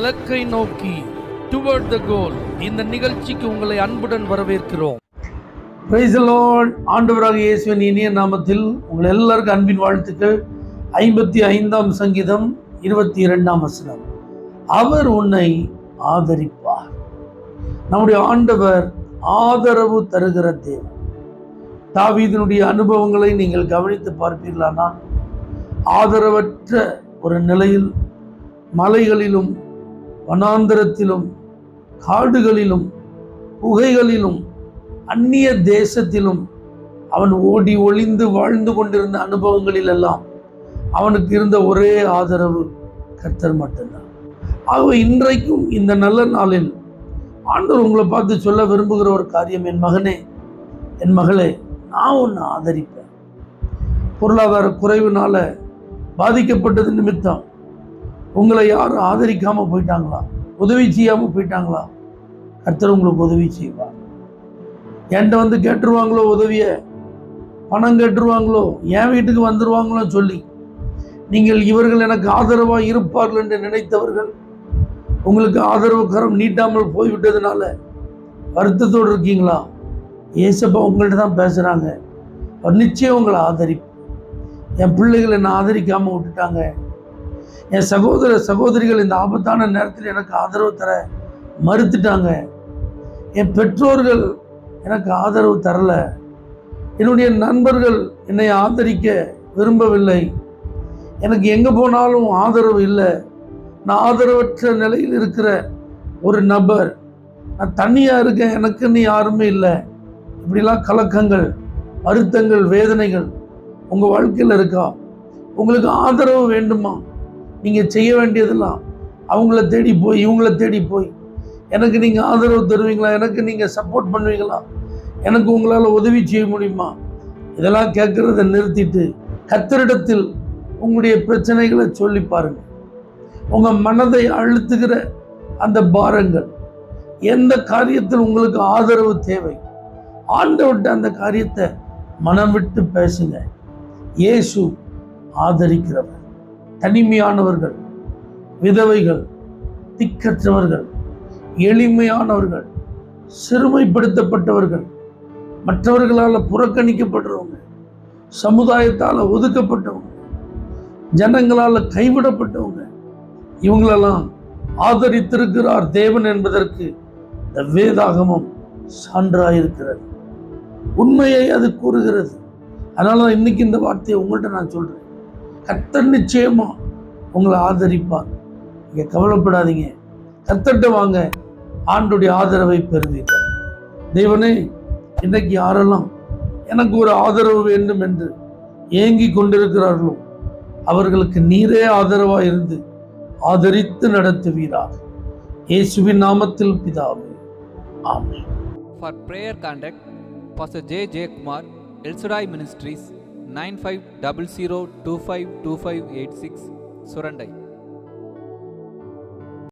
இலக்கை நோக்கி டுவர்ட் த கோல். இந்த நிகழ்ச்சிக்கு உங்களை அன்புடன் வரவேற்கிறோம். Praise the Lord. ஆண்டவராக இயேசுவின் இனிய நாமத்தில் உங்கள் எல்லாருக்கும் அன்பின் வாழ்த்துக்கள். 55ஆம் சங்கீதம் 22ஆம் வசனம். அவர் உன்னை ஆதரிப்பார். நம்முடைய ஆண்டவர் ஆதரவு தருகிற தேவன். தாவீதினுடைய அனுபவங்களை நீங்கள் கவனித்து பார்ப்பீர்களானா, ஆதரவற்ற ஒரு நிலையில் மலைகளிலும் வனாந்தரத்திலும் காடுகளிலும் குகைகளிலும் அந்நிய தேசத்திலும் அவன் ஓடி ஒளிந்து வாழ்ந்து கொண்டிருந்த அனுபவங்களில் எல்லாம் அவனுக்கு இருந்த ஒரே ஆதரவு கர்த்தர் மட்டும்தான். ஆகவே இன்றைக்கும் இந்த நல்ல நாளில் ஆண்டவர் உங்களை பார்த்து சொல்ல விரும்புகிற ஒரு காரியம், என் மகனே, என் மகளே, நான் உன்னை ஆதரிப்பேன். பொருளாதார குறைவினால பாதிக்கப்பட்டது நிமித்தம் உங்களை யாரும் ஆதரிக்காமல் போயிட்டாங்களா, உதவி செய்யாமல் போயிட்டாங்களா, கர்த்தர் உங்களுக்கு உதவி செய்வார். என்கிட்ட வந்து கேட்டுருவாங்களோ உதவியை, பணம் கேட்டுருவாங்களோ, என் வீட்டுக்கு வந்துடுவாங்களோ சொல்லி நீங்கள் இவர்கள் எனக்கு ஆதரவாக இருப்பார்கள் என்று நினைத்தவர்கள் உங்களுக்கு ஆதரவு கரம் நீட்டாமல் போய்விட்டதுனால வருத்தத்தோடு இருக்கீங்களா? ஏசப்பா உங்கள்கிட்ட தான் பேசுகிறாங்க. அவர் நிச்சயம் உங்களை ஆதரிப்பு. என் பிள்ளைகள் என்னை ஆதரிக்காமல் விட்டுட்டாங்க, என் சகோதர சகோதரிகள் இந்த ஆபத்தான நேரத்தில் எனக்கு ஆதரவு தர மறுத்துட்டாங்க, என் பெற்றோர்கள் எனக்கு ஆதரவு தரல, என்னுடைய நண்பர்கள் என்னை ஆதரிக்க விரும்பவில்லை, எனக்கு எங்கே போனாலும் ஆதரவு இல்லை, நான் ஆதரவற்ற நிலையில் இருக்கிற ஒரு நபர், நான் தனியாக இருக்கேன், எனக்குன்னு யாருமே இல்லை, இப்படிலாம் கலக்கங்கள், வருத்தங்கள், வேதனைகள் உங்கள் வாழ்க்கையில் இருக்கா? உங்களுக்கு ஆதரவு வேண்டுமா? நீங்கள் செய்ய வேண்டியதெல்லாம் அவங்கள தேடி போய் இவங்கள தேடி போய் எனக்கு நீங்கள் ஆதரவு தருவீங்களா, எனக்கு நீங்கள் சப்போர்ட் பண்ணுவீங்களா, எனக்கு உங்களால் உதவி செய்ய முடியுமா? இதெல்லாம் கேட்குறத நிறுத்திட்டு கர்த்தரிடத்தில் உங்களுடைய பிரச்சனைகளை சொல்லி பாருங்கள். உங்கள் மனதை அழுத்துகிற அந்த பாரங்கள், எந்த காரியத்தில் உங்களுக்கு ஆதரவு தேவை, ஆண்டவர்கிட்ட அந்த காரியத்தை மனம் விட்டு பேசுங்க. இயேசு ஆதரிக்கிறவர். தனிமையானவர்கள், விதவைகள், திக்கற்றவர்கள், எளிமையானவர்கள், சிறுமைப்படுத்தப்பட்டவர்கள், மற்றவர்களால் புறக்கணிக்கப்படுறவங்க, சமுதாயத்தால் ஒதுக்கப்பட்டவங்க, ஜனங்களால் கைவிடப்பட்டவங்க, இவங்களெல்லாம் ஆதரித்திருக்கிறார் தேவன் என்பதற்கு இந்த வேதாகமம் சான்றாயிருக்கிறது. உண்மையை அது கூறுகிறது. அதனால தான் இன்னைக்கு இந்த வார்த்தையை உங்கள்கிட்ட நான் சொல்கிறேன். கர்த்தர் நிச்சயமா உங்களை ஆதரிப்பார். நீங்கள் கவலைப்படாதீங்க, கர்த்தர்கிட்ட வாங்க, ஆண்டுடைய ஆதரவை பெறுவீர்கள். தேவனே, இன்னைக்கு யாரெல்லாம் எனக்கு ஒரு ஆதரவு வேண்டும் என்று ஏங்கி கொண்டிருக்கிறார்களோ அவர்களுக்கு நீரே ஆதரவாக இருந்து ஆதரித்து நடத்துவீராக. இயேசுவின் நாமத்தில் பிதாவே, ஆமென். For prayer contact, Pastor J. J. Kumar, El Shaddai Ministries, 9500252586, Surandai.